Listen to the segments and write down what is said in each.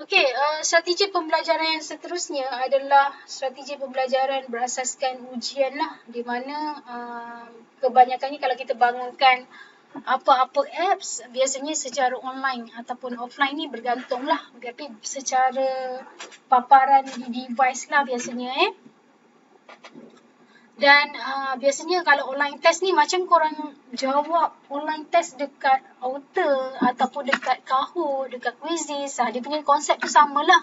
Okey, strategi pembelajaran yang seterusnya adalah strategi pembelajaran berasaskan ujian lah, di mana kebanyakannya kalau kita bangunkan apa-apa apps biasanya secara online ataupun offline ni bergantung lah, tapi secara paparan di device lah biasanya Dan biasanya kalau online test ni macam korang jawab online test dekat Outer ataupun dekat Kahoot, dekat Quizizz, dia punya konsep tu samalah.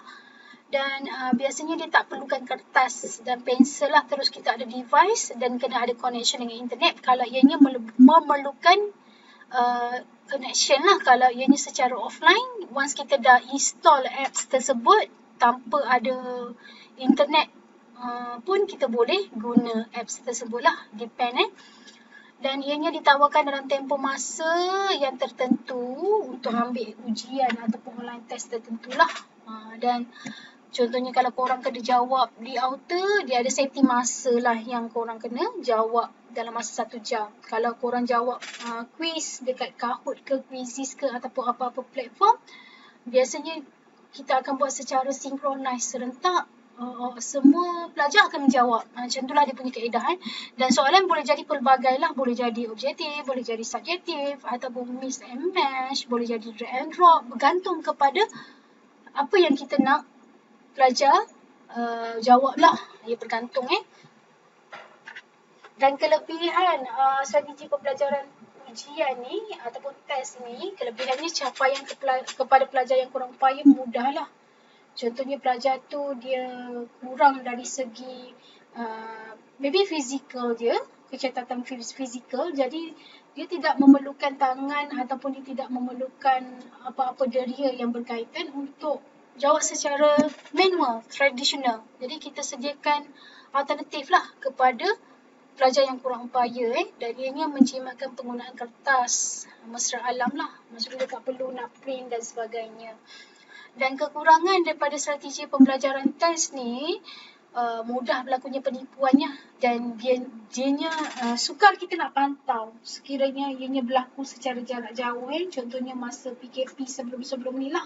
Dan biasanya dia tak perlukan kertas dan pensel lah, terus kita ada device dan kena ada connection dengan internet. Kalau ianya memerlukan connection lah, kalau ianya secara offline, once kita dah install apps tersebut tanpa ada internet pun kita boleh guna apps tersebut lah, depend Dan ianya ditawarkan dalam tempoh masa yang tertentu untuk ambil ujian ataupun online test tertentu lah. Dan contohnya kalau korang kena jawab di Outer, dia ada safety masa lah yang korang kena jawab dalam masa 1 jam. Kalau korang jawab quiz dekat Kahoot ke Quizizz ke ataupun apa-apa platform, biasanya kita akan buat secara synchronize serentak. Semua pelajar akan menjawab. Macam itulah dia punya kaedah. Dan soalan boleh jadi pelbagai lah. Boleh jadi objektif, boleh jadi subjektif, ataupun mix and match, boleh jadi drag and drop. Bergantung kepada apa yang kita nak pelajar jawab lah. Ia bergantung Dan kelebihan strategi pembelajaran ujian ni ataupun test ni, kelebihannya capaian kepada pelajar yang kurang upaya mudah lah. Contohnya pelajar tu dia kurang dari segi maybe fizikal dia, kecacatan fizikal, jadi dia tidak memerlukan tangan ataupun dia tidak memerlukan apa-apa deria yang berkaitan untuk jawab secara manual, tradisional. Jadi kita sediakan alternatif lah kepada pelajar yang kurang upaya dan ianya menjimatkan penggunaan kertas, mesra alam lah. Maksudnya dia tak perlu nak print dan sebagainya. Dan kekurangan daripada strategi pembelajaran test ni, mudah berlakunya penipuannya dan dianya sukar kita nak pantau sekiranya ianya berlaku secara jarak jauh. Contohnya masa PKP sebelum-sebelum ni lah.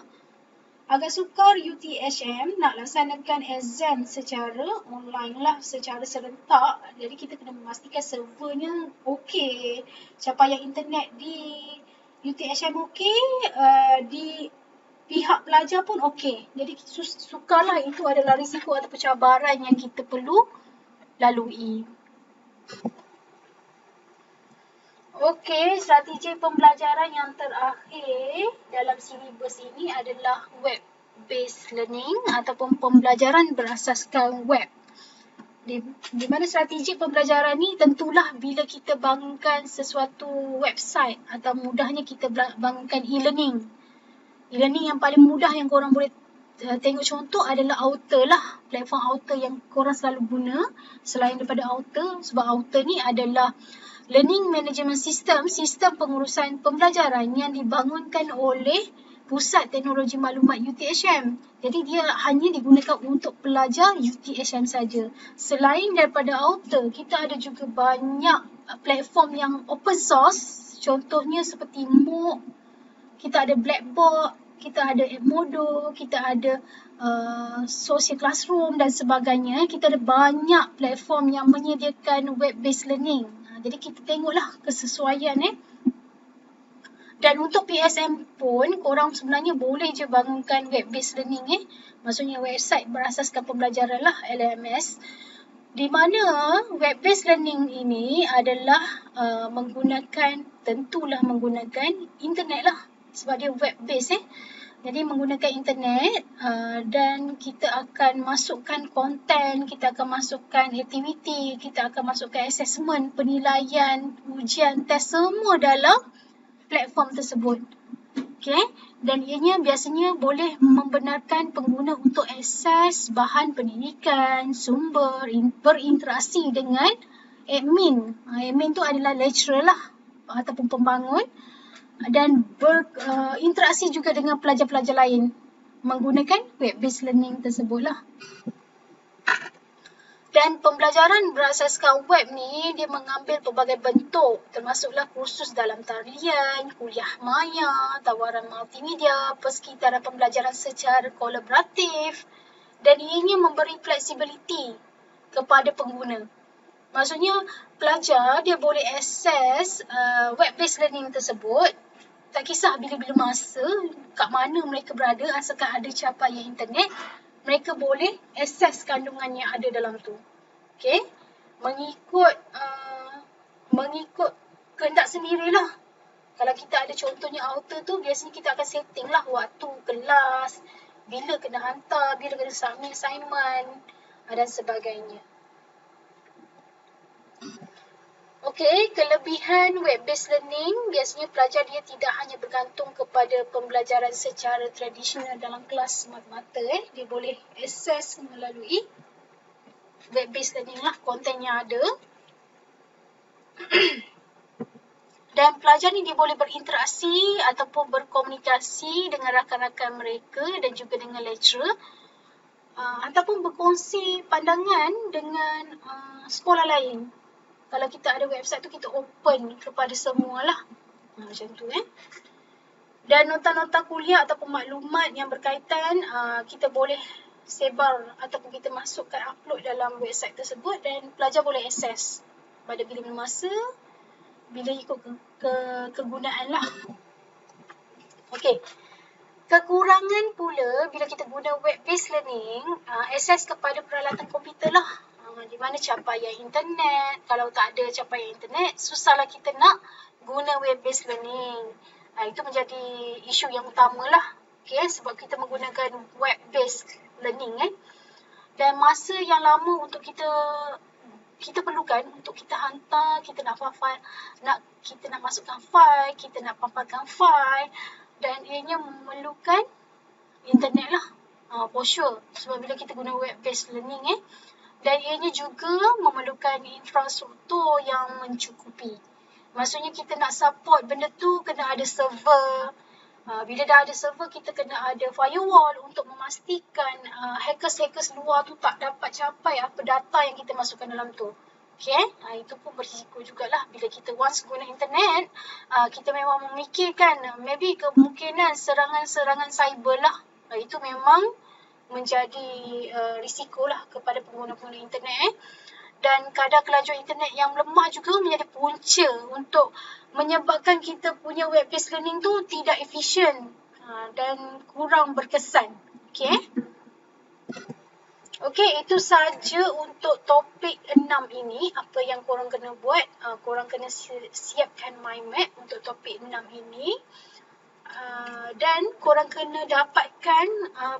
Agak sukar UTHM nak laksanakan exam secara online lah, secara serentak. Jadi kita kena memastikan servernya okey, capaian internet di UTHM okey, di pihak pelajar pun okey. Jadi sukarlah, itu adalah risiko atau cabaran yang kita perlu lalui. Okey, strategi pembelajaran yang terakhir dalam silibus ini adalah web-based learning ataupun pembelajaran berasaskan web. Di mana strategi pembelajaran ni tentulah bila kita bangunkan sesuatu website atau mudahnya kita bangunkan e-learning. E-learning yang paling mudah yang korang boleh tengok contoh adalah Outer lah. Platform Outer yang korang selalu guna selain daripada Outer, sebab Outer ni adalah Learning Management System, sistem pengurusan pembelajaran yang dibangunkan oleh Pusat Teknologi Maklumat UTHM. Jadi dia hanya digunakan untuk pelajar UTHM saja. Selain daripada Outer, kita ada juga banyak platform yang open source. Contohnya seperti MOOC, kita ada Blackboard, kita ada Edmodo, kita ada Social Classroom dan sebagainya. Kita ada banyak platform yang menyediakan web-based learning. Jadi kita tengoklah kesesuaian Dan untuk PSM pun, korang sebenarnya boleh je bangunkan web-based learning Maksudnya website berasaskan pembelajaran lah, LMS. Di mana web-based learning ini adalah tentulah menggunakan internet lah. Sebab dia web-based Jadi menggunakan internet dan kita akan masukkan konten, kita akan masukkan aktiviti, kita akan masukkan assessment, penilaian, ujian, test semua dalam platform tersebut. Okay? Dan ianya biasanya boleh membenarkan pengguna untuk akses bahan pendidikan, sumber, berinteraksi dengan admin. Admin tu adalah lecturer lah ataupun pembangun. Dan berinteraksi juga dengan pelajar-pelajar lain menggunakan web-based learning tersebut lah. Dan pembelajaran berasaskan web ni dia mengambil pelbagai bentuk, termasuklah kursus dalam talian, kuliah maya, tawaran multimedia, persekitaran pembelajaran secara kolaboratif, dan ianya memberi fleksibiliti kepada pengguna. Maksudnya pelajar dia boleh akses web-based learning tersebut tak kisah bila-bila masa, kat mana mereka berada, asalkan ada capaian internet, mereka boleh akses kandungan yang ada dalam tu. Okey, mengikut kehendak sendirilah. Kalau kita ada contohnya author tu, biasanya kita akan setting lah waktu kelas, bila kena hantar, bila kena submit assignment dan sebagainya. Okey, kelebihan web-based learning, biasanya pelajar dia tidak hanya bergantung kepada pembelajaran secara tradisional dalam kelas semata-mata. Dia boleh akses melalui web-based learning lah, konten yang ada. Dan pelajar ni dia boleh berinteraksi ataupun berkomunikasi dengan rakan-rakan mereka dan juga dengan lecturer. Ataupun berkongsi pandangan dengan sekolah lain. Kalau kita ada website tu, kita open kepada semualah. Macam tu Dan nota-nota kuliah ataupun maklumat yang berkaitan, kita boleh sebar ataupun kita masukkan upload dalam website tersebut dan pelajar boleh akses pada bila-bila masa, bila ikut kegunaan lah. Okey. Kekurangan pula bila kita guna web-based learning, akses kepada peralatan komputer lah. Di mana capaian internet, kalau tak ada capaian internet, susahlah kita nak guna web-based learning. Itu menjadi isu yang utama lah. Okay, sebab kita menggunakan web-based learning. Dan masa yang lama untuk kita perlukan untuk kita hantar, kita nak masukkan file, kita nak paparkan file, dan ianya memerlukan internet lah. For sure. Sebab bila kita guna web-based learning dan ianya juga memerlukan infrastruktur yang mencukupi. Maksudnya kita nak support benda tu kena ada server. Bila dah ada server, kita kena ada firewall untuk memastikan hackers-hackers luar tu tak dapat capai apa data yang kita masukkan dalam tu. Okay? Itu pun berisiko jugalah. Bila kita once guna internet, kita memang memikirkan maybe kemungkinan serangan-serangan cyber lah. Itu memang menjadi risiko lah kepada pengguna-pengguna internet. Dan kadar kelajuan internet yang lemah juga menjadi punca untuk menyebabkan kita punya web-based learning tu tidak efisien dan kurang berkesan. Okey, itu saja untuk topik 6 ini. Apa yang korang kena buat, korang kena siapkan mind map untuk topik 6 ini. Dan korang kena dapatkan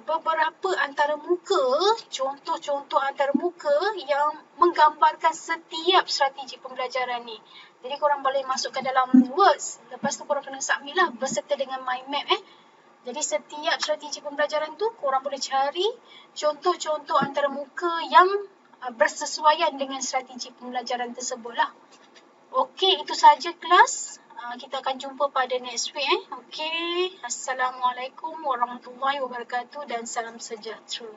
beberapa antara muka, contoh-contoh antara muka yang menggambarkan setiap strategi pembelajaran ni. Jadi korang boleh masukkan dalam words, lepas tu korang kena submit lah berserta dengan mind map. Jadi setiap strategi pembelajaran tu korang boleh cari contoh-contoh antara muka yang bersesuaian dengan strategi pembelajaran tersebut lah. Okey, itu saja kelas. Kita akan jumpa pada next week. Okey, Assalamualaikum warahmatullahi wabarakatuh dan salam sejahtera.